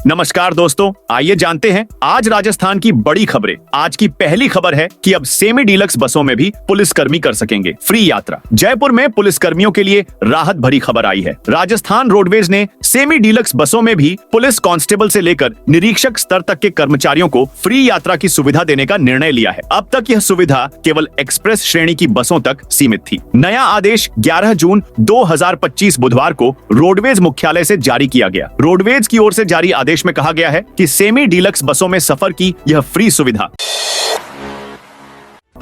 नमस्कार दोस्तों, आइए जानते हैं आज राजस्थान की बड़ी खबरें। आज की पहली खबर है कि अब सेमी डीलक्स बसों में भी पुलिसकर्मी कर सकेंगे फ्री यात्रा। जयपुर में पुलिसकर्मियों के लिए राहत भरी खबर आई है। राजस्थान रोडवेज ने सेमी डीलक्स बसों में भी पुलिस कांस्टेबल से लेकर निरीक्षक स्तर तक के कर्मचारियों को फ्री यात्रा की सुविधा देने का निर्णय लिया है। अब तक यह सुविधा केवल एक्सप्रेस श्रेणी की बसों तक सीमित थी। नया आदेश 11 जून 2025 बुधवार को रोडवेज मुख्यालय से जारी किया गया। रोडवेज की ओर से जारी आदेश में कहा गया है कि सेमी डीलक्स बसों में सफर की यह फ्री सुविधा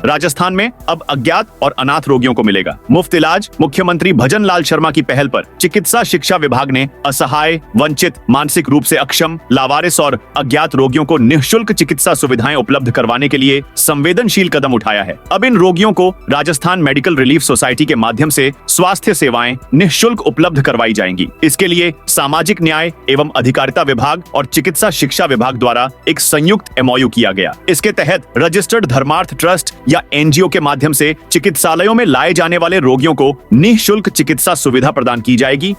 राजस्थान में अब अज्ञात और अनाथ रोगियों को मिलेगा मुफ्त इलाज। मुख्यमंत्री भजन लाल शर्मा की पहल पर चिकित्सा शिक्षा विभाग ने असहाय, वंचित, मानसिक रूप से अक्षम, लावारिस और अज्ञात रोगियों को निःशुल्क चिकित्सा सुविधाएं उपलब्ध करवाने के लिए संवेदनशील कदम उठाया है। अब इन रोगियों को राजस्थान मेडिकल रिलीफ सोसाइटी के माध्यम से स्वास्थ्य सेवाएं निःशुल्क उपलब्ध करवाई जाएंगी। इसके लिए सामाजिक न्याय एवं अधिकारिता विभाग और चिकित्सा शिक्षा विभाग द्वारा एक संयुक्त MOU किया गया। इसके तहत रजिस्टर्ड धर्मार्थ ट्रस्ट या NGO के माध्यम से चिकित्सालयों में लाए जाने वाले रोगियों को निःशुल्क चिकित्सा सुविधा प्रदान की जाएगी।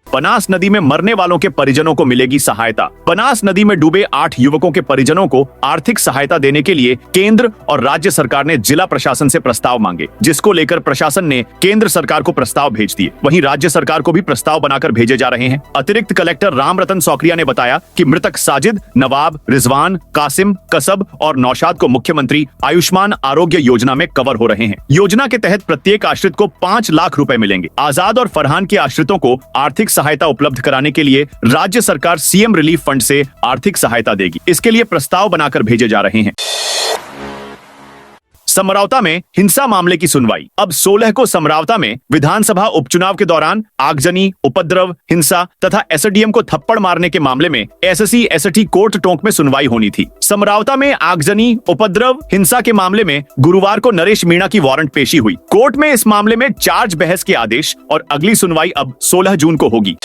बनास नदी में मरने वालों के परिजनों को मिलेगी सहायता। बनास नदी में डूबे 8 युवकों के परिजनों को आर्थिक सहायता देने के लिए केंद्र और राज्य सरकार ने जिला प्रशासन से प्रस्ताव मांगे, जिसको लेकर प्रशासन ने केंद्र सरकार को प्रस्ताव भेज दिए। वहीं राज्य सरकार को भी प्रस्ताव बनाकर भेजे जा रहे हैं। अतिरिक्त कलेक्टर राम रतन सौकरिया ने बताया कि मृतक साजिद, नवाब, रिजवान, कासिम, कसब और नौशाद को मुख्यमंत्री आयुष्मान आरोग्य योजना में कवर हो रहे हैं। योजना के तहत प्रत्येक आश्रित को 5 लाख रुपए मिलेंगे। आजाद और फरहान के आश्रितों को आर्थिक सहायता उपलब्ध कराने के लिए राज्य सरकार CM रिलीफ फंड से आर्थिक सहायता देगी। इसके लिए प्रस्ताव बनाकर भेजे जा रहे हैं। समरावता में हिंसा मामले की सुनवाई। अब 16 को समरावता में विधानसभा उपचुनाव के दौरान आगजनी, उपद्रव, हिंसा तथा SDM को थप्पड़ मारने के मामले में SSC ST कोर्ट टोंक में सुनवाई होनी थी। समरावता में आगजनी, उपद्रव, हिंसा के मामले में गुरुवार को नरेश मीणा की वारंट पेशी हुई। कोर्ट में इस मामले में चार्ज बहस के आदेश और अगली सुनवाई अब 16 जून को होगी।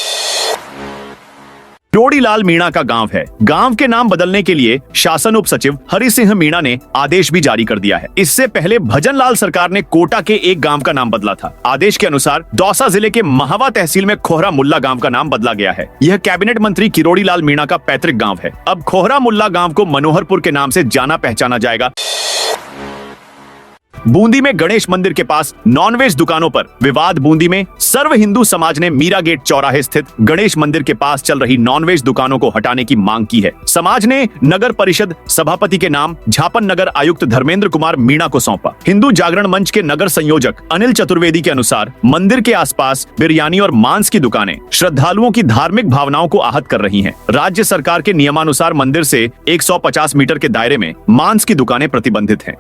किरोड़ी लाल मीणा का गांव है। गांव के नाम बदलने के लिए शासन उप सचिव हरि सिंह मीणा ने आदेश भी जारी कर दिया है। इससे पहले भजन लाल सरकार ने कोटा के एक गांव का नाम बदला था। आदेश के अनुसार दौसा जिले के महावा तहसील में खोहरा मुल्ला गांव का नाम बदला गया है। यह कैबिनेट मंत्री किरोड़ी लाल मीणा का पैतृक गांव है। अब खोहरा मुल्ला गांव को मनोहरपुर के नाम से जाना पहचाना जाएगा। बूंदी में गणेश मंदिर के पास नॉनवेज दुकानों पर विवाद। बूंदी में सर्व हिंदू समाज ने मीरा गेट चौराहे स्थित गणेश मंदिर के पास चल रही नॉनवेज दुकानों को हटाने की मांग की है। समाज ने नगर परिषद सभापति के नाम झापन नगर आयुक्त धर्मेंद्र कुमार मीणा को सौंपा। हिंदू जागरण मंच के नगर संयोजक अनिल चतुर्वेदी के अनुसार मंदिर के आसपास बिरयानी और मांस की दुकानें श्रद्धालुओं की धार्मिक भावनाओं को आहत कर रही हैं। राज्य सरकार के नियमानुसार मंदिर से 150 मीटर के दायरे में मांस की दुकानें प्रतिबंधित हैं।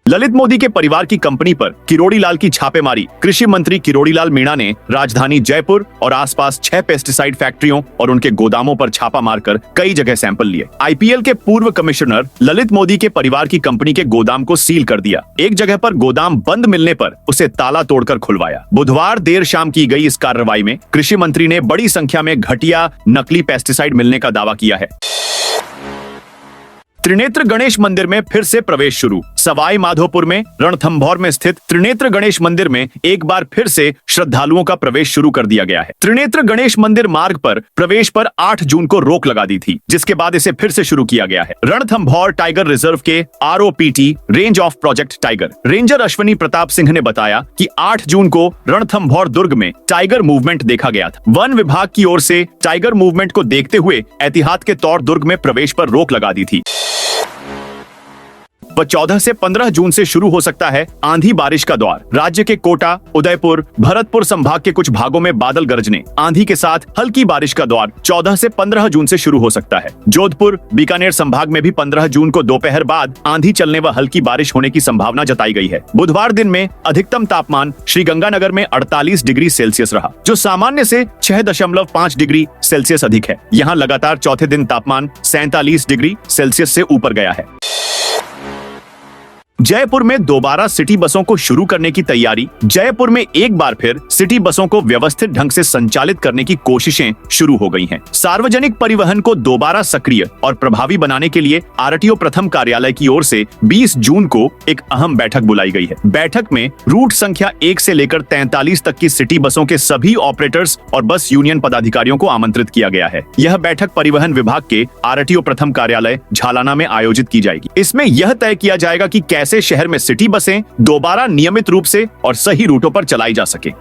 ललित मोदी के परिवार की कंपनी पर किरोड़ी लाल की छापेमारी। कृषि मंत्री किरोड़ी लाल मीणा ने राजधानी जयपुर और आसपास 6 पेस्टिसाइड फैक्ट्रियों और उनके गोदामों पर छापा मारकर कई जगह सैंपल लिए। IPL के पूर्व कमिश्नर ललित मोदी के परिवार की कंपनी के गोदाम को सील कर दिया। एक जगह पर गोदाम बंद मिलने पर उसे ताला तोड़कर खुलवाया। बुधवार देर शाम की गई इस कार्रवाई में कृषि मंत्री ने बड़ी संख्या में घटिया नकली पेस्टिसाइड मिलने का दावा किया है। त्रिनेत्र गणेश मंदिर में फिर से प्रवेश शुरू। सवाई माधोपुर में रणथंभौर में स्थित त्रिनेत्र गणेश मंदिर में एक बार फिर से श्रद्धालुओं का प्रवेश शुरू कर दिया गया है। त्रिनेत्र गणेश मंदिर मार्ग पर प्रवेश पर 8 जून को रोक लगा दी थी, जिसके बाद इसे फिर से शुरू किया गया है। रणथंभौर टाइगर रिजर्व के ROPT range of project tiger ranger Ashwani Pratap Singh ने बताया कि 8 जून को रणथंभौर दुर्ग में टाइगर मूवमेंट देखा गया था। वन विभाग की ओर से टाइगर मूवमेंट को देखते हुए एहतियात के तौर दुर्ग में प्रवेश पर रोक लगा दी थी। 14 से 15 जून से शुरू हो सकता है आंधी बारिश का दौर। राज्य के कोटा, उदयपुर, भरतपुर संभाग के कुछ भागों में बादल गरजने, आंधी के साथ हल्की बारिश का दौर 14 से 15 जून से शुरू हो सकता है। जोधपुर, बीकानेर संभाग में भी 15 जून को दोपहर बाद आंधी चलने व हल्की बारिश होने की संभावना जताई गई है। बुधवार दिन में अधिकतम तापमान श्रीगंगानगर में 48 डिग्री सेल्सियस रहा, जो सामान्य से 6.5 डिग्री सेल्सियस अधिक है। यहाँ लगातार चौथे दिन तापमान 47 डिग्री सेल्सियस से ऊपर गया है। जयपुर में दोबारा सिटी बसों को शुरू करने की तैयारी। जयपुर में एक बार फिर सिटी बसों को व्यवस्थित ढंग से संचालित करने की कोशिशें शुरू हो गई हैं। सार्वजनिक परिवहन को दोबारा सक्रिय और प्रभावी बनाने के लिए आरटीओ प्रथम कार्यालय की ओर से 20 जून को एक अहम बैठक बुलाई गई है। बैठक में रूट संख्या 1 से लेकर 43 तक की सिटी बसों के सभी ऑपरेटर्स और बस यूनियन पदाधिकारियों को आमंत्रित किया गया है। यह बैठक परिवहन विभाग के आरटीओ प्रथम कार्यालय झालाना में आयोजित की जाएगी। इसमें यह तय किया जाएगा कि कैसे शहर में सिटी बसें दोबारा नियमित रूप से और सही रूटों पर चलाई जा सके।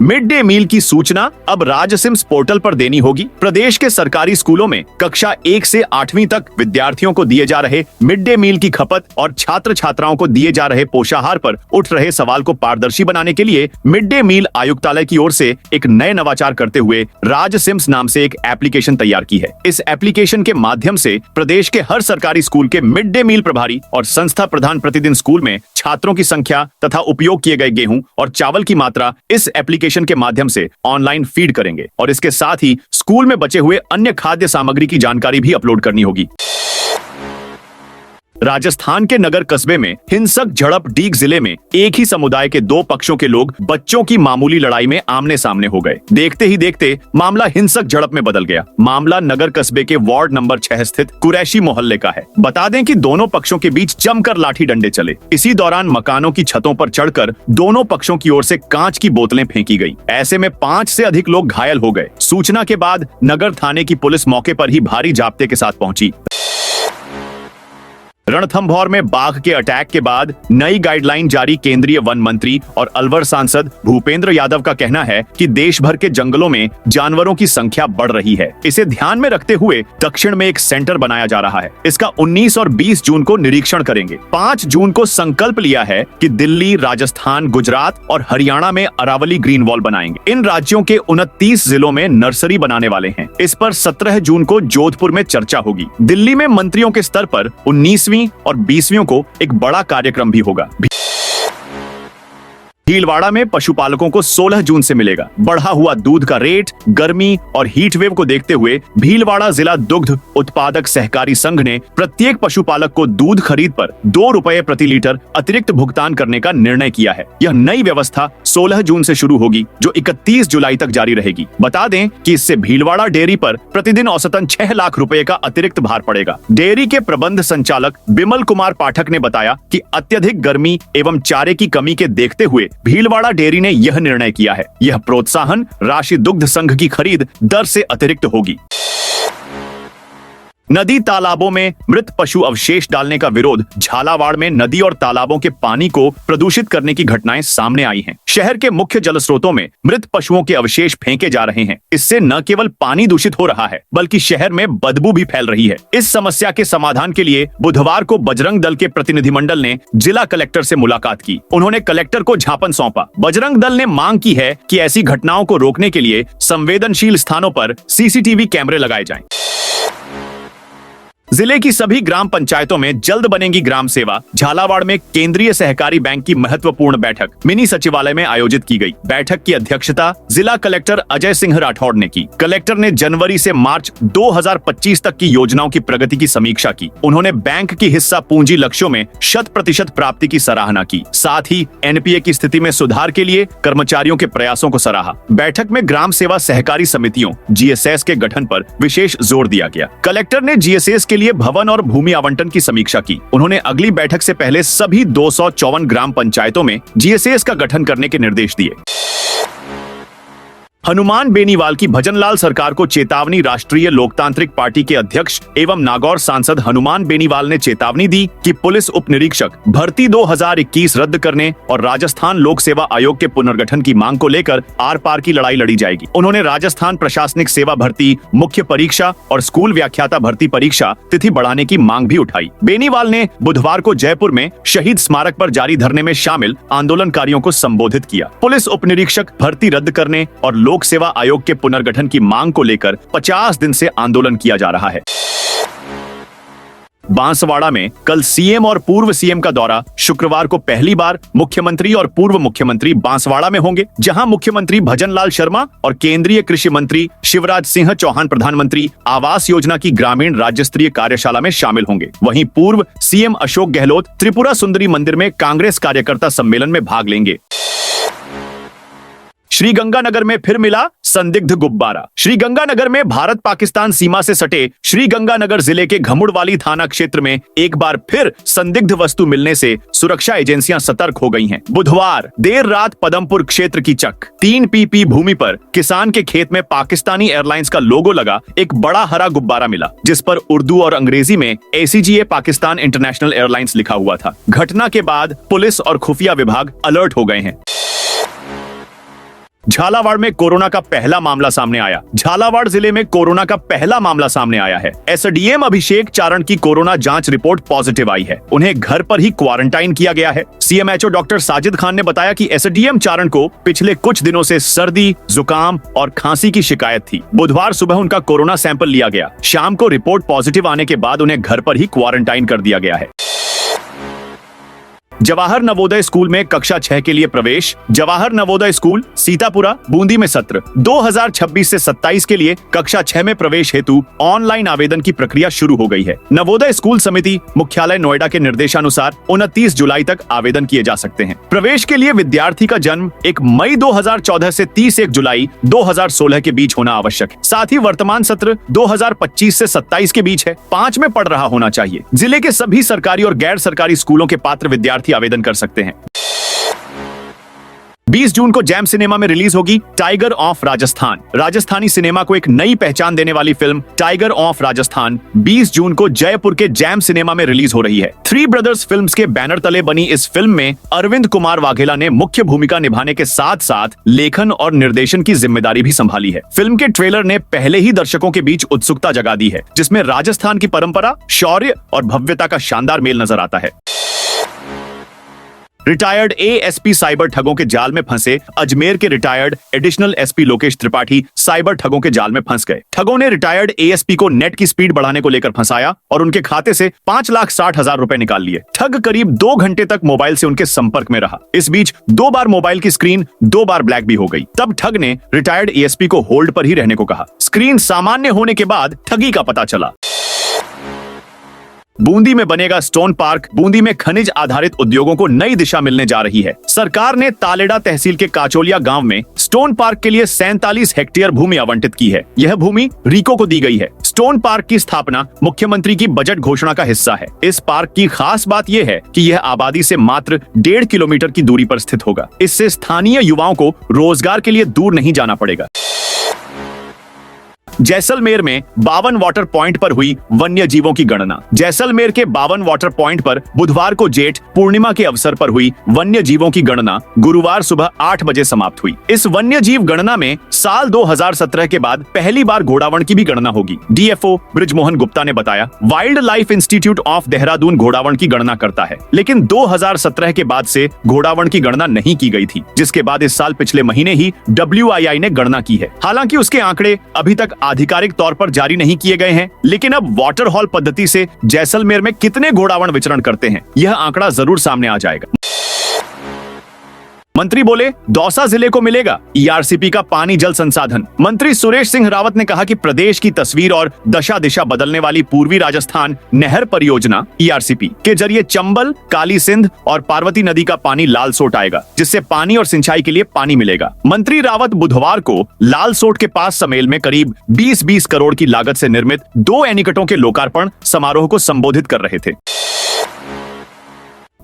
मिड डे मील की सूचना अब राजसिम्स पोर्टल पर देनी होगी। प्रदेश के सरकारी स्कूलों में कक्षा 1 से 8वीं तक विद्यार्थियों को दिए जा रहे मिड डे मील की खपत और छात्र छात्राओं को दिए जा रहे पोषाहार पर उठ रहे सवाल को पारदर्शी बनाने के लिए मिड डे मील आयुक्तालय की ओर से एक नए नवाचार करते हुए राजसिम्स नाम से एक एप्लीकेशन तैयार की है। इस एप्लीकेशन के माध्यम से प्रदेश के हर सरकारी स्कूल के मिड डे मील प्रभारी और संस्था प्रधान प्रतिदिन स्कूल में छात्रों की संख्या तथा उपयोग किए गए गेहूं और चावल की मात्रा इस एप्लीकेशन के माध्यम से ऑनलाइन फीड करेंगे और इसके साथ ही स्कूल में बचे हुए अन्य खाद्य सामग्री की जानकारी भी अपलोड करनी होगी। राजस्थान के नगर कस्बे में हिंसक झड़प। डीग जिले में एक ही समुदाय के दो पक्षों के लोग बच्चों की मामूली लड़ाई में आमने सामने हो गए। देखते ही देखते मामला हिंसक झड़प में बदल गया। मामला नगर कस्बे के वार्ड नंबर 6 स्थित कुरैशी मोहल्ले का है। बता दें कि दोनों पक्षों के बीच जमकर लाठी डंडे चले। इसी दौरान मकानों की छतों पर चढ़कर दोनों पक्षों की ओर से कांच की बोतलें फेंकी गई। ऐसे में 5 से अधिक लोग घायल हो गए। सूचना के बाद नगर थाने की पुलिस मौके पर ही भारी जाब्ते के साथ पहुंची। रणथंभौर में बाघ के अटैक के बाद नई गाइडलाइन जारी। केंद्रीय वन मंत्री और अलवर सांसद भूपेंद्र यादव का कहना है कि देश भर के जंगलों में जानवरों की संख्या बढ़ रही है। इसे ध्यान में रखते हुए दक्षिण में एक सेंटर बनाया जा रहा है। इसका 19 और 20 जून को निरीक्षण करेंगे। 5 जून को संकल्प लिया है कि दिल्ली, राजस्थान, गुजरात और हरियाणा में अरावली ग्रीन वॉल बनाएंगे। इन राज्यों के 29 जिलों में नर्सरी बनाने वाले हैं। इस पर 17 जून को जोधपुर में चर्चा होगी। दिल्ली में मंत्रियों के स्तर पर 19वीं और 20वीं को एक बड़ा कार्यक्रम भी होगा। भीलवाड़ा में पशुपालकों को 16 जून से मिलेगा बढ़ा हुआ दूध का रेट। गर्मी और हीट वेव को देखते हुए भीलवाड़ा जिला दुग्ध उत्पादक सहकारी संघ ने प्रत्येक पशुपालक को दूध खरीद पर 2 रुपए प्रति लीटर अतिरिक्त भुगतान करने का निर्णय किया है। यह नई व्यवस्था 16 जून से शुरू होगी जो 31 जुलाई तक जारी रहेगी। बता दें कि इससे भीलवाड़ा डेयरी पर प्रतिदिन औसतन 6 लाख रुपए का अतिरिक्त भार पड़ेगा। डेयरी के प्रबंध संचालक बिमल कुमार पाठक ने बताया कि अत्यधिक गर्मी एवं चारे की कमी के देखते हुए भीलवाड़ा डेयरी ने यह निर्णय किया है। यह प्रोत्साहन राशि दुग्ध संघ की खरीद दर से अतिरिक्त होगी। नदी तालाबों में मृत पशु अवशेष डालने का विरोध। झालावाड़ में नदी और तालाबों के पानी को प्रदूषित करने की घटनाएं सामने आई हैं। शहर के मुख्य जल स्रोतों में मृत पशुओं के अवशेष फेंके जा रहे हैं। इससे न केवल पानी दूषित हो रहा है बल्कि शहर में बदबू भी फैल रही है। इस समस्या के समाधान के लिए बुधवार को बजरंग दल के प्रतिनिधिमंडल ने जिला कलेक्टर से मुलाकात की। उन्होंने कलेक्टर को ज्ञापन सौंपा। बजरंग दल ने मांग की है कि ऐसी घटनाओं को रोकने के लिए संवेदनशील स्थानों पर सीसीटीवी कैमरे लगाए जाएं। जिले की सभी ग्राम पंचायतों में जल्द बनेगी ग्राम सेवा। झालावाड़ में केंद्रीय सहकारी बैंक की महत्वपूर्ण बैठक मिनी सचिवालय में आयोजित की गई। बैठक की अध्यक्षता जिला कलेक्टर अजय सिंह राठौड़ ने की। कलेक्टर ने जनवरी से मार्च 2025 तक की योजनाओं की प्रगति की समीक्षा की। उन्होंने बैंक की हिस्सा पूंजी लक्ष्यों में 100% प्राप्ति की सराहना की। साथ ही एनपीए की स्थिति में सुधार के लिए कर्मचारियों के प्रयासों को सराहा। बैठक में ग्राम सेवा सहकारी समितियों GSS के गठन पर विशेष जोर दिया गया। कलेक्टर ने GSS के लिए भवन और भूमि आवंटन की समीक्षा की। उन्होंने अगली बैठक से पहले सभी 254 ग्राम पंचायतों में GSS का गठन करने के निर्देश दिए। हनुमान बेनीवाल की भजनलाल सरकार को चेतावनी। राष्ट्रीय लोकतांत्रिक पार्टी के अध्यक्ष एवं नागौर सांसद हनुमान बेनीवाल ने चेतावनी दी कि पुलिस उप निरीक्षक भर्ती 2021 रद्द करने और राजस्थान लोक सेवा आयोग के पुनर्गठन की मांग को लेकर आर पार की लड़ाई लड़ी जाएगी। उन्होंने राजस्थान प्रशासनिक सेवा भर्ती, मुख्य परीक्षा और स्कूल व्याख्याता भर्ती परीक्षा तिथि बढ़ाने की मांग भी उठाई। बेनीवाल ने बुधवार को जयपुर में शहीद स्मारक पर जारी धरने में शामिल आंदोलनकारियों को संबोधित किया। पुलिस उप निरीक्षक भर्ती रद्द करने और लोक सेवा आयोग के पुनर्गठन की मांग को लेकर 50 दिन से आंदोलन किया जा रहा है। बांसवाड़ा में कल सीएम और पूर्व सीएम का दौरा। शुक्रवार को पहली बार मुख्यमंत्री और पूर्व मुख्यमंत्री बांसवाड़ा में होंगे, जहां मुख्यमंत्री भजनलाल शर्मा और केंद्रीय कृषि मंत्री शिवराज सिंह चौहान प्रधानमंत्री आवास योजना की ग्रामीण राज्य स्तरीय कार्यशाला में शामिल होंगे। वहीं पूर्व सीएम अशोक गहलोत त्रिपुरा सुंदरी मंदिर में कांग्रेस कार्यकर्ता सम्मेलन में भाग लेंगे। श्रीगंगानगर में फिर मिला संदिग्ध गुब्बारा। श्रीगंगानगर में भारत पाकिस्तान सीमा से सटे श्रीगंगानगर जिले के घमुड़वाली थाना क्षेत्र में एक बार फिर संदिग्ध वस्तु मिलने से सुरक्षा एजेंसियां सतर्क हो गई हैं। बुधवार देर रात पदमपुर क्षेत्र की चक 3 पीपी भूमि पर किसान के खेत में पाकिस्तानी एयरलाइंस का लोगो लगा एक बड़ा हरा गुब्बारा मिला, जिस पर उर्दू और अंग्रेजी में ACGA पाकिस्तान इंटरनेशनल एयरलाइंस लिखा हुआ था। घटना के बाद पुलिस और खुफिया विभाग अलर्ट हो गए हैं। झालावाड़ में कोरोना का पहला मामला सामने आया। झालावाड़ जिले में कोरोना का पहला मामला सामने आया है। SDM अभिषेक चारण की कोरोना जांच रिपोर्ट पॉजिटिव आई है। उन्हें घर पर ही क्वारंटाइन किया गया है। CMHO डॉक्टर साजिद खान ने बताया कि SDM चारण को पिछले कुछ दिनों से सर्दी, जुकाम और खांसी की शिकायत थी। बुधवार सुबह उनका कोरोना सैंपल लिया गया। शाम को रिपोर्ट पॉजिटिव आने के बाद उन्हें घर पर ही क्वारंटाइन कर दिया गया है। जवाहर नवोदय स्कूल में कक्षा 6 के लिए प्रवेश। जवाहर नवोदय स्कूल सीतापुरा बूंदी में सत्र 2026 से 27 के लिए कक्षा 6 में प्रवेश हेतु ऑनलाइन आवेदन की प्रक्रिया शुरू हो गई है। नवोदय स्कूल समिति मुख्यालय नोएडा के निर्देशानुसार 29 जुलाई तक आवेदन किए जा सकते हैं। प्रवेश के लिए विद्यार्थी का जन्म 1 मई 2014 से 31 जुलाई 2016 के बीच होना आवश्यक है। साथ ही वर्तमान सत्र 2025 से 27 के बीच है। 5 में पढ़ रहा होना चाहिए। जिले के सभी सरकारी और गैर सरकारी स्कूलों के पात्र विद्यार्थी आवेदन कर सकते हैं। 20 जून को जैम सिनेमा में रिलीज होगी tiger of Rajasthan. Rajasthani cinema को एक नई पहचान देने वाली फिल्म टाइगर ऑफ राजस्थान 20 जून को जयपुर के जैम सिनेमा में रिलीज हो रही है। 3 ब्रदर्स फिल्म्स के बैनर तले बनी इस फिल्म में अरविंद कुमार वाघेला ने मुख्य भूमिका निभाने के साथ साथ लेखन और निर्देशन की जिम्मेदारी भी संभाली है। फिल्म के ट्रेलर ने पहले ही दर्शकों के बीच उत्सुकता जगा दी है, जिसमें राजस्थान की परंपरा, शौर्य और भव्यता का शानदार मेल नजर आता है। रिटायर्ड ASP साइबर ठगों के जाल में फंसे अजमेर के retired additional SP Lokesh Tripathi cyber ठगों के जाल में फंस गए। ठगों ने रिटायर्ड ASP को नेट की स्पीड बढ़ाने को लेकर फंसाया और उनके खाते से 5,60,000 रुपए निकाल लिए। ठग करीब 2 घंटे तक मोबाइल से उनके संपर्क में रहा। इस बीच 2 बार मोबाइल की स्क्रीन 2 बार ब्लैक भी हो गई। तब ठग ने रिटायर्ड ASP को होल्ड पर ही रहने को कहा। स्क्रीन सामान्य होने के बाद ठगी का पता चला। बूंदी में बनेगा स्टोन पार्क। बूंदी में खनिज आधारित उद्योगों को नई दिशा मिलने जा रही है। सरकार ने तालेड़ा तहसील के काचोलिया गांव में स्टोन पार्क के लिए 47 हेक्टेयर भूमि आवंटित की है। यह भूमि रीको को दी गई है। स्टोन पार्क की स्थापना मुख्यमंत्री की बजट घोषणा का हिस्सा है। इस पार्क की खास बात यह है कि यह आबादी से मात्र 1.5 किलोमीटर की दूरी पर स्थित होगा। इससे स्थानीय युवाओं को रोजगार के लिए दूर नहीं जाना पड़ेगा। जैसलमेर में 52 वाटर पॉइंट पर हुई वन्य जीवों की गणना। जैसलमेर के 52 वाटर पॉइंट पर बुधवार को जेठ पूर्णिमा के अवसर पर हुई वन्य जीवों की गणना गुरुवार सुबह 8 बजे समाप्त हुई। इस वन्य जीव गणना में साल 2017 के बाद पहली बार घोड़ावण की भी गणना होगी। DFO ब्रिजमोहन गुप्ता ने बताया, Wildlife Institute of Dehradun घोड़ावण की गणना करता है, लेकिन 2017 के बाद से घोड़ावण की गणना नहीं की गई थी, जिसके बाद इस साल पिछले महीने ही WII ने गणना की है। हालांकि उसके आंकड़े अभी तक आधिकारिक तौर पर जारी नहीं किए गए हैं, लेकिन अब वाटर हॉल पद्धति से जैसलमेर में कितने घोड़ावण विचरण करते हैं, यह आंकड़ा जरूर सामने आ जाएगा। मंत्री बोले, दौसा जिले को मिलेगा ERCP का पानी जल संसाधन। मंत्री सुरेश सिंह रावत ने कहा कि प्रदेश की तस्वीर और दशा दिशा बदलने वाली पूर्वी राजस्थान नहर परियोजना ERCP के जरिए चंबल, काली सिंध और पार्वती नदी का पानी लालसोट आएगा, जिससे पानी और सिंचाई के लिए पानी मिलेगा। मंत्री रावत बुधवार को लालसोट के पास समेल में करीब 20 करोड़ की लागत से निर्मित 2 एनीकटों के लोकार्पण समारोह को संबोधित कर रहे थे।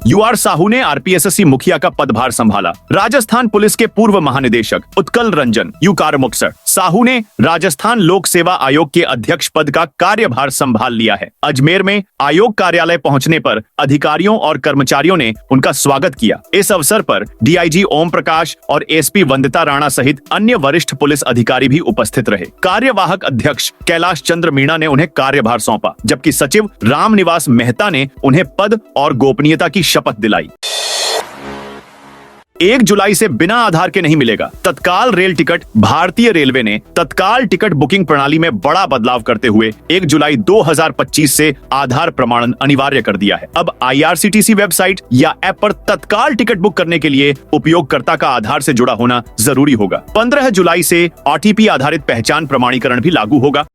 UR साहू ने RPSSC मुखिया का पदभार संभाला। राजस्थान पुलिस के पूर्व महानिदेशक उत्कल रंजन UR साहू ने राजस्थान लोक सेवा आयोग के अध्यक्ष पद का कार्यभार संभाल लिया है। अजमेर में आयोग कार्यालय पहुंचने पर अधिकारियों और कर्मचारियों ने उनका स्वागत किया। इस अवसर पर DIG ओम प्रकाश और SP वंदिता राणा सहित अन्य वरिष्ठ पुलिस अधिकारी भी उपस्थित रहे। कार्यवाहक अध्यक्ष कैलाश चंद्र मीणा ने उन्हें कार्यभार सौंपा, जबकि सचिव रामनिवास मेहता ने उन्हें पद और गोपनीयता की शपथ दिलाई। 1 जुलाई से बिना आधार के नहीं मिलेगा। तत्काल रेल टिकट। भारतीय रेलवे ने तत्काल टिकट बुकिंग प्रणाली में बड़ा बदलाव करते हुए 1 जुलाई 2025 से आधार प्रमाणन अनिवार्य कर दिया है। अब IRCTC वेबसाइट या ऐप पर तत्काल टिकट बुक करने के लिए उपयोगकर्ता का आधार से जुड़ा होना जरूरी होगा। 15 जुलाई से OTP आधारित पहचान प्रमाणीकरण भी लागू होगा।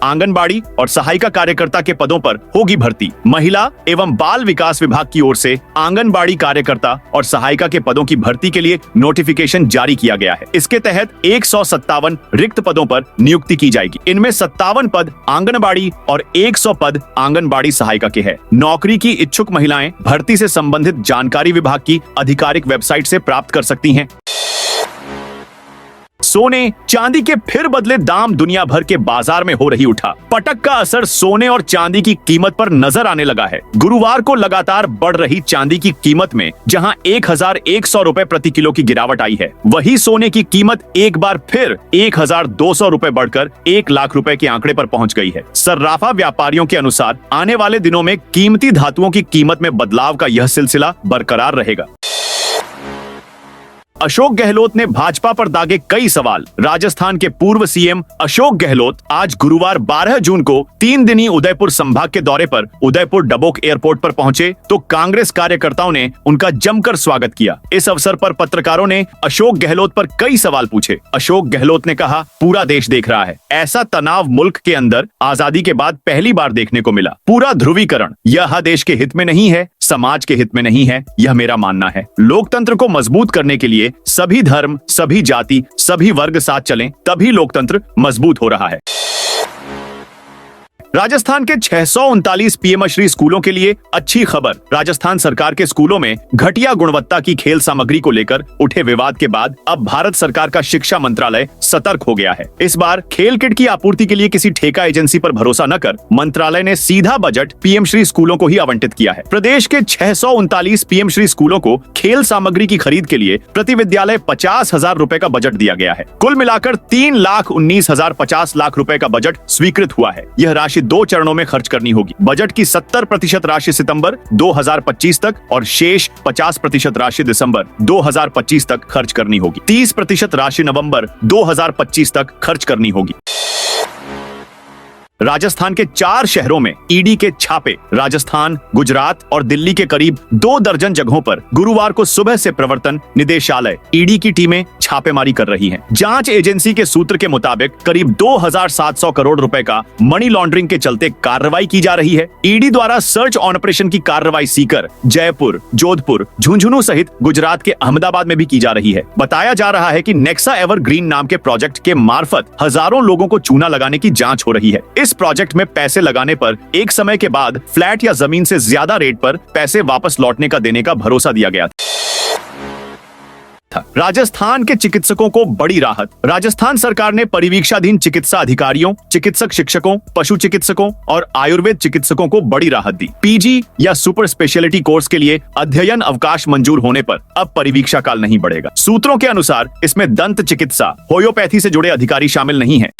आंगनबाड़ी और सहायिका कार्यकर्ता के पदों पर होगी भर्ती। महिला एवं बाल विकास विभाग की ओर से आंगनबाड़ी कार्यकर्ता और सहायिका के पदों की भर्ती के लिए नोटिफिकेशन जारी किया गया है। इसके तहत 157 रिक्त पदों पर नियुक्ति की जाएगी। इनमें 57 पद आंगनबाड़ी और 100 पद आंगनबाड़ी सहायिका के हैं। नौकरी की इच्छुक महिलाएं भर्ती से संबंधित जानकारी विभाग की आधिकारिक वेबसाइट से प्राप्त कर सकती हैं। सोने चांदी के फिर बदले दाम। दुनिया भर के बाजार में हो रही उठा पटक का असर सोने और चांदी की कीमत पर नजर आने लगा है। गुरुवार को लगातार बढ़ रही चांदी की कीमत में जहां 1100 रुपए प्रति किलो की गिरावट आई है, वहीं सोने की कीमत एक बार फिर 1200 रुपए बढ़कर 1 लाख रुपए के आंकड़े पर पहुंच गई है। सर्राफा व्यापारियों के अनुसार आने वाले दिनों में कीमती धातुओं की कीमत में बदलाव का यह सिलसिला बरकरार रहेगा। अशोक गहलोत ने भाजपा पर दागे कई सवाल। राजस्थान के पूर्व सीएम अशोक गहलोत आज गुरुवार 12 जून को 3 दिनी उदयपुर संभाग के दौरे पर उदयपुर डबोक एयरपोर्ट पर पहुंचे तो कांग्रेस कार्यकर्ताओं ने उनका जमकर स्वागत किया। इस अवसर पर पत्रकारों ने अशोक गहलोत पर कई सवाल पूछे। अशोक गहलोत ने कहा, पूरा देश देख रहा है। ऐसा तनाव मुल्क के अंदर आजादी के बाद पहली बार देखने को मिला। पूरा ध्रुवीकरण यह देश के हित में नहीं है, समाज के हित में नहीं है, यह मेरा मानना है। लोकतंत्र को मजबूत करने के लिए सभी धर्म, सभी जाति, सभी वर्ग साथ चलें, तभी लोकतंत्र मजबूत हो रहा है। राजस्थान के 639 पीएमश्री स्कूलों के लिए अच्छी खबर। राजस्थान सरकार के स्कूलों में घटिया गुणवत्ता की खेल सामग्री को लेकर उठे विवाद के बाद अब भारत सरकार का शिक्षा मंत्रालय सतर्क हो गया है। इस बार खेल किट की आपूर्ति के लिए किसी ठेका एजेंसी पर भरोसा न कर मंत्रालय ने सीधा बजट पीएमश्री स्कूलों को ही आवंटित किया है। प्रदेश के 639 पीएमश्री स्कूलों को खेल सामग्री की खरीद के लिए प्रति विद्यालय 50,000 रुपए का बजट दिया गया है। कुल मिलाकर 3,19,050 लाख रुपए का बजट स्वीकृत हुआ है। यह राशि 2 चरणों में खर्च करनी होगी। बजट की 70% राशि सितंबर 2025 तक और शेष 50% राशि दिसंबर 2025 तक खर्च करनी होगी। 30% राशि नवंबर 2025 तक खर्च करनी होगी। राजस्थान के 4 शहरों में ईडी के छापे। राजस्थान, गुजरात और दिल्ली के करीब 2 दर्जन जगहों पर गुरुवार को सुबह से प्रवर्तन निदेशालय ईडी की टीमें छापेमारी कर रही हैं। जांच एजेंसी के सूत्र के मुताबिक करीब 2,700 करोड़ रुपए का मनी लॉन्ड्रिंग के चलते कार्रवाई की जा रही है। ईडी द्वारा सर्च ऑपरेशन की कार्रवाई सीकर, जयपुर, जोधपुर, झुंझुनू सहित गुजरात के अहमदाबाद में भी की जा रही है। बताया जा रहा है कि नेक्सा एवरग्रीन नाम के प्रोजेक्ट के मार्फत हजारों लोगों को चूना लगाने की जांच हो रही है। इस प्रोजेक्ट में पैसे लगाने पर एक समय के बाद फ्लैट या जमीन से ज्यादा रेट पर पैसे वापस लौटने का देने का भरोसा दिया गया था। राजस्थान के चिकित्सकों को बड़ी राहत। राजस्थान सरकार ने परिवीक्षाधीन चिकित्सा अधिकारियों, चिकित्सक शिक्षकों, पशु चिकित्सकों और आयुर्वेद चिकित्सकों को बड़ी राहत दी। पीजी या सुपर स्पेशलिटी कोर्स के लिए अध्ययन अवकाश मंजूर होने पर अब परिवीक्षा काल नहीं बढ़ेगा। सूत्रों के अनुसार इसमें दंत चिकित्सा, होम्योपैथी से जुड़े अधिकारी शामिल नहीं है।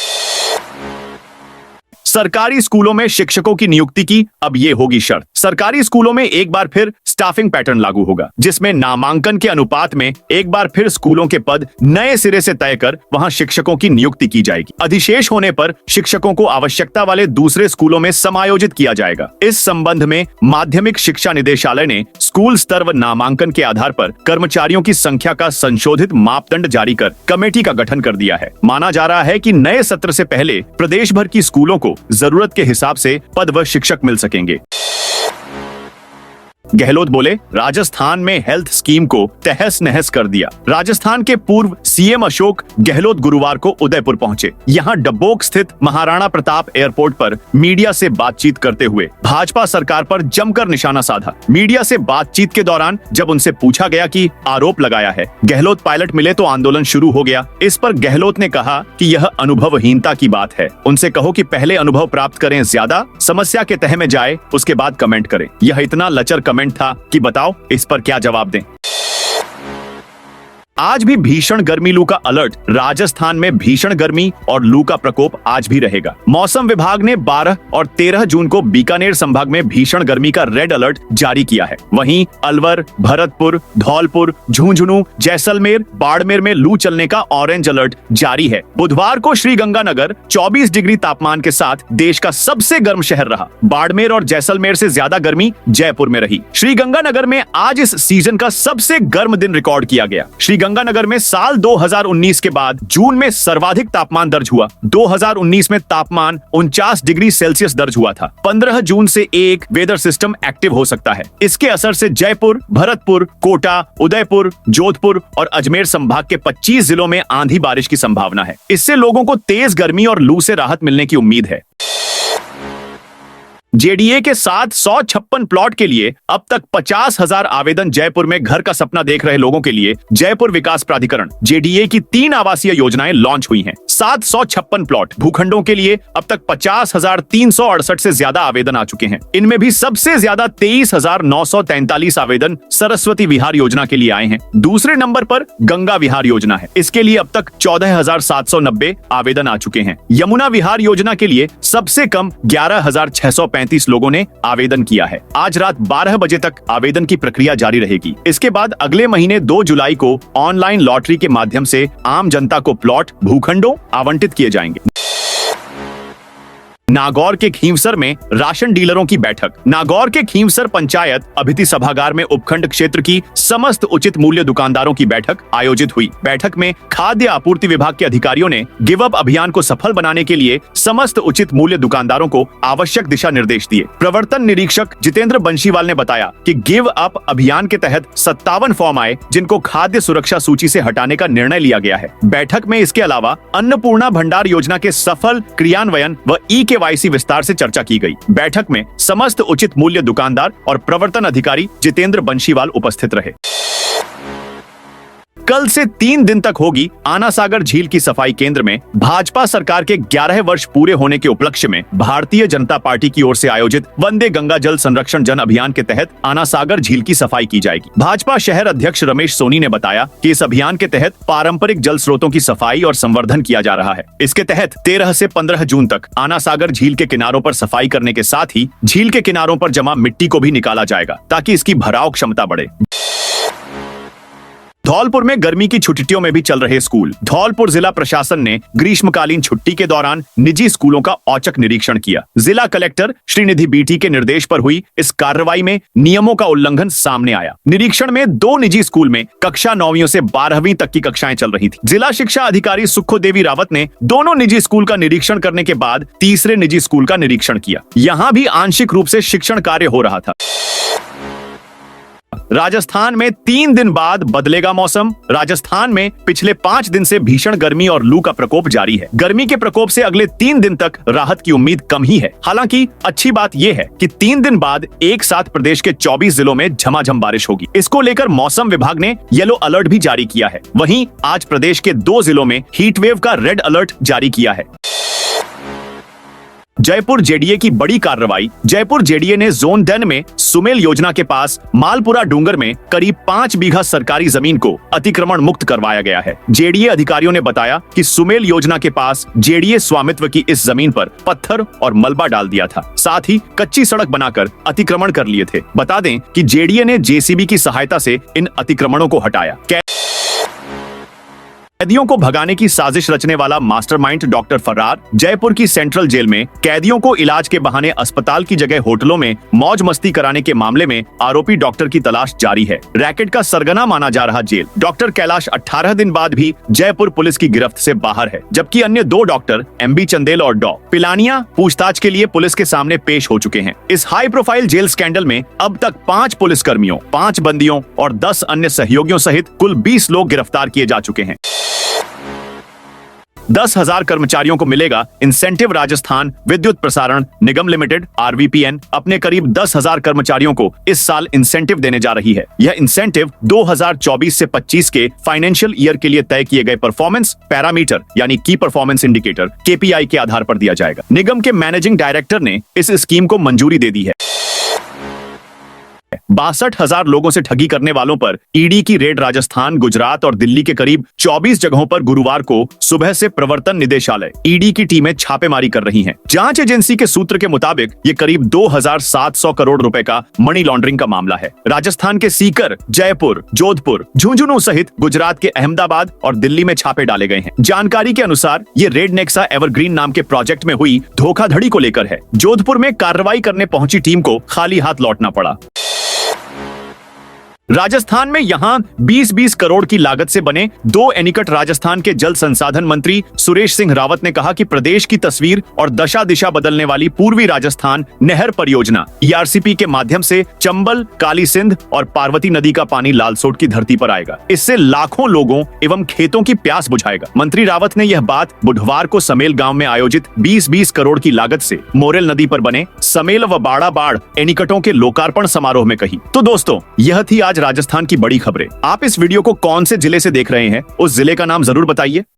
सरकारी स्कूलों में शिक्षकों की नियुक्ति की अब ये होगी शर्त। सरकारी स्कूलों में एक बार फिर स्टाफिंग पैटर्न लागू होगा, जिसमें नामांकन के अनुपात में एक बार फिर स्कूलों के पद नए सिरे से तय कर वहां शिक्षकों की नियुक्ति की जाएगी। अधिशेष होने पर शिक्षकों को आवश्यकता वाले दूसरे स्कूलों में समायोजित किया जाएगा। इस संबंध में माध्यमिक शिक्षा निदेशालय ने स्कूल स्तर व नामांकन के आधार पर कर्मचारियों की संख्या का संशोधित मापदंड जारी कर कमेटी का गठन कर दिया है। माना जा रहा है कि नए सत्र से पहले प्रदेश भर की स्कूलों को जरूरत के हिसाब से पद व शिक्षक मिल सकेंगे। गहलोत बोले, राजस्थान में हेल्थ स्कीम को तहस नहस कर दिया। राजस्थान के पूर्व सीएम अशोक गहलोत गुरुवार को उदयपुर पहुंचे। यहां डब्बोक स्थित महाराणा प्रताप एयरपोर्ट पर मीडिया से बातचीत करते हुए भाजपा सरकार पर जमकर निशाना साधा। मीडिया से बातचीत के दौरान जब उनसे पूछा गया कि आरोप लगाया है गहलोत पायलट मिले तो आंदोलन शुरू हो गया। इस पर गहलोत ने कहा कि यह अनुभवहीनता की बात है। उनसे कहो कि पहले अनुभव प्राप्त करें, ज्यादा समस्या के तह में जाए, उसके बाद कमेंट करें। यह इतना लचर कमेंट था कि बताओ इस पर क्या जवाब दें। आज भी भीषण गर्मी लू का अलर्ट, राजस्थान में भीषण गर्मी और लू का प्रकोप आज भी रहेगा। मौसम विभाग ने 12 और 13 जून को बीकानेर संभाग में भीषण गर्मी का रेड अलर्ट जारी किया है। वहीं अलवर, भरतपुर, धौलपुर, झुंझुनू, जैसलमेर, बाड़मेर में लू चलने का ऑरेंज अलर्ट जारी है। बुधवार को श्रीगंगानगर 24 डिग्री तापमान के साथ देश का सबसे गर्म शहर रहा। बाड़मेर और जैसलमेर से ज्यादा गर्मी जयपुर में रही। श्रीगंगानगर में आज इस सीजन का सबसे गर्म दिन रिकॉर्ड किया गया। श्रीगंगानगर में साल 2019 के बाद जून में सर्वाधिक तापमान दर्ज हुआ। 2019 में तापमान 49 डिग्री सेल्सियस दर्ज हुआ था। 15 जून से एक वेदर सिस्टम एक्टिव हो सकता है। इसके असर से जयपुर, भरतपुर, कोटा, उदयपुर, जोधपुर और अजमेर संभाग के 25 जिलों में आंधी बारिश की संभावना है। इससे लोगों को तेज गर्मी और लू से राहत मिलने की उम्मीद है। जेडीए के साथ 156 प्लॉट के लिए अब तक 50,000 आवेदन। जयपुर में घर का सपना देख रहे लोगों के लिए जयपुर विकास प्राधिकरण जेडीए की 3 आवासीय योजनाएं लॉन्च हुई हैं। 756 प्लॉट भूखंडों के लिए अब तक 50,368 से ज्यादा आवेदन आ चुके हैं। इनमें भी सबसे ज्यादा 23,943 आवेदन सरस्वती विहार योजना के लिए आए हैं। दूसरे नंबर पर गंगा विहार योजना है। इसके लिए अब तक 14,790 आवेदन आ चुके हैं। यमुना विहार योजना के लिए सबसे कम 11,635 लोगों ने आवेदन किया है। आज रात 12 बजे तक आवेदन की प्रक्रिया जारी रहेगी। इसके बाद अगले महीने 2 जुलाई को ऑनलाइन लॉटरी के माध्यम से आम जनता को प्लॉट भूखंडों आवंटित किए जाएंगे। नागौर के खींवसर में राशन डीलरों की बैठक। नागौर के खींवसर पंचायत अभिति सभागार में उपखंड क्षेत्र की समस्त उचित मूल्य दुकानदारों की बैठक आयोजित हुई। बैठक में खाद्य आपूर्ति विभाग के अधिकारियों ने गिव अप अभियान को सफल बनाने के लिए समस्त उचित मूल्य दुकानदारों को आवश्यक दिशा निर्देश दिए। प्रवर्तन निरीक्षक जितेंद्र बंशीवाल ने बताया कि गिव अप अभियान के तहत 57 फॉर्म आए, जिनको खाद्य सुरक्षा सूची से हटाने का निर्णय लिया गया है। बैठक में इसके अलावा अन्नपूर्णा भंडार योजना के सफल क्रियान्वयन व KYC विस्तार से चर्चा की गई। बैठक में समस्त उचित मूल्य दुकानदार और प्रवर्तन अधिकारी जितेंद्र बंशीवाल उपस्थित रहे। कल से 3 दिन तक होगी आना सागर झील की सफाई केंद्र में। भाजपा सरकार के 11 वर्ष पूरे होने के उपलक्ष्य में भारतीय जनता पार्टी की ओर से आयोजित वंदे गंगा जल संरक्षण जन अभियान के तहत आना सागर झील की सफाई की जाएगी। भाजपा शहर अध्यक्ष रमेश सोनी ने बताया कि इस अभियान के तहत पारंपरिक जल स्रोतों की सफाई और संवर्धन किया जा रहा है। इसके तहत 13 से 15 जून तक आना सागर झील के किनारों पर सफाई करने के साथ ही झील के किनारों पर जमा मिट्टी को भी निकाला जाएगा, ताकि इसकी भराव क्षमता बढ़े। धौलपुर में गर्मी की छुट्टियों में भी चल रहे स्कूल। धौलपुर जिला प्रशासन ने ग्रीष्मकालीन छुट्टी के दौरान निजी स्कूलों का औचक निरीक्षण किया। जिला कलेक्टर श्रीनिधि बीटी के निर्देश पर हुई इस कार्रवाई में नियमों का उल्लंघन सामने आया। निरीक्षण में 2 निजी स्कूल में कक्षा 9वीं से 12वीं तक की कक्षाएं चल रही थी। जिला शिक्षा अधिकारी सुखो देवी रावत ने दोनों निजी स्कूल का निरीक्षण करने के बाद तीसरे निजी स्कूल का निरीक्षण किया। यहाँ भी आंशिक रूप से शिक्षण कार्य हो रहा था। राजस्थान में 3 दिन बाद बदलेगा मौसम। राजस्थान में पिछले 5 दिन से भीषण गर्मी और लू का प्रकोप जारी है। गर्मी के प्रकोप से अगले 3 दिन तक राहत की उम्मीद कम ही है। हालांकि अच्छी बात यह है कि 3 दिन बाद एक साथ प्रदेश के 24 जिलों में झमाझम बारिश होगी। इसको लेकर मौसम विभाग ने येलो अलर्ट भी जारी किया है। वहीं आज प्रदेश के 2 जिलों में हीटवेव का रेड अलर्ट जारी किया है। जयपुर जेडीए की बड़ी कार्रवाई। जयपुर जेडीए ने जोन 10 में सुमेल योजना के पास मालपुरा डूंगर में करीब 5 बीघा सरकारी जमीन को अतिक्रमण मुक्त करवाया गया है। जेडीए अधिकारियों ने बताया कि सुमेल योजना के पास जेडीए स्वामित्व की इस जमीन पर पत्थर और मलबा डाल दिया था, साथ ही कच्ची सड़क बनाकर अतिक्रमण कर लिए थे। बता दें कि जेडीए ने जेसीबी की सहायता से इन अतिक्रमणों को हटाया। कैदियों को भगाने की साजिश रचने वाला मास्टरमाइंड डॉक्टर फरार। जयपुर की सेंट्रल जेल में कैदियों को इलाज के बहाने अस्पताल की जगह होटलों में मौज मस्ती कराने के मामले में आरोपी डॉक्टर की तलाश जारी है। रैकेट का सरगना माना जा रहा जेल डॉक्टर कैलाश 18 दिन बाद भी जयपुर पुलिस की गिरफ्त से बाहर है, जबकि अन्य 2 डॉक्टर MB चंदेल और डॉ पिलानिया पूछताछ के लिए पुलिस के सामने पेश हो चुके हैं। इस हाई प्रोफाइल जेल स्कैंडल में अब तक 5 पुलिसकर्मियों, 5 बंदियों और 10 अन्य सहयोगियों सहित कुल 20 लोग गिरफ्तार किए जा चुके हैं। 10,000 कर्मचारियों को मिलेगा इंसेंटिव। राजस्थान विद्युत प्रसारण निगम लिमिटेड RVPN अपने करीब 10,000 कर्मचारियों को इस साल इंसेंटिव देने जा रही है। यह इंसेंटिव 2024 से 25 के फाइनेंशियल ईयर के लिए तय किए गए परफॉर्मेंस पैरामीटर यानी की परफॉर्मेंस इंडिकेटर KPI के आधार पर दिया जाएगा। निगम के मैनेजिंग डायरेक्टर ने इस स्कीम को मंजूरी दे दी है। 62,000 लोगों से ठगी करने वालों पर ईडी की रेड राजस्थान, गुजरात और दिल्ली के करीब 24 जगहों पर गुरुवार को सुबह से प्रवर्तन निदेशालय ईडी की टीमें छापेमारी कर रही हैं। जांच एजेंसी के सूत्र के मुताबिक ये करीब 2,700 करोड़ रुपए का मनी लॉन्ड्रिंग का मामला है। राजस्थान के सीकर, जयपुर, जोधपुर, झुंझुनू सहित गुजरात के अहमदाबाद और दिल्ली में छापे डाले गए हैं। जानकारी के अनुसार ये रेड नेक्सा एवरग्रीन नाम के प्रोजेक्ट में हुई धोखाधड़ी को लेकर है। जोधपुर में कार्रवाई करने पहुंची टीम को खाली हाथ लौटना पड़ा। राजस्थान में यहां 20-20 करोड़ की लागत से बने 2 एनीकट। राजस्थान के जल संसाधन मंत्री सुरेश सिंह रावत ने कहा कि प्रदेश की तस्वीर और दशा दिशा बदलने वाली पूर्वी राजस्थान नहर परियोजना ईआरसीपी के माध्यम से चंबल, काली सिंध और पार्वती नदी का पानी लालसोट की धरती पर आएगा। इससे लाखों लोगों एवं खेतों की प्यास बुझाएगा। मंत्री रावत ने यह बात बुधवार को समेल गांव में आयोजित 20-20 करोड़ की लागत से मोरेल नदी पर बने समेल व बाड़ा बाढ़ एनीकटों के लोकार्पण समारोह में कही। तो दोस्तों, यह थी आज राजस्थान की बड़ी खबरें। आप इस वीडियो को कौन से जिले से देख रहे हैं, उस जिले का नाम जरूर बताइए।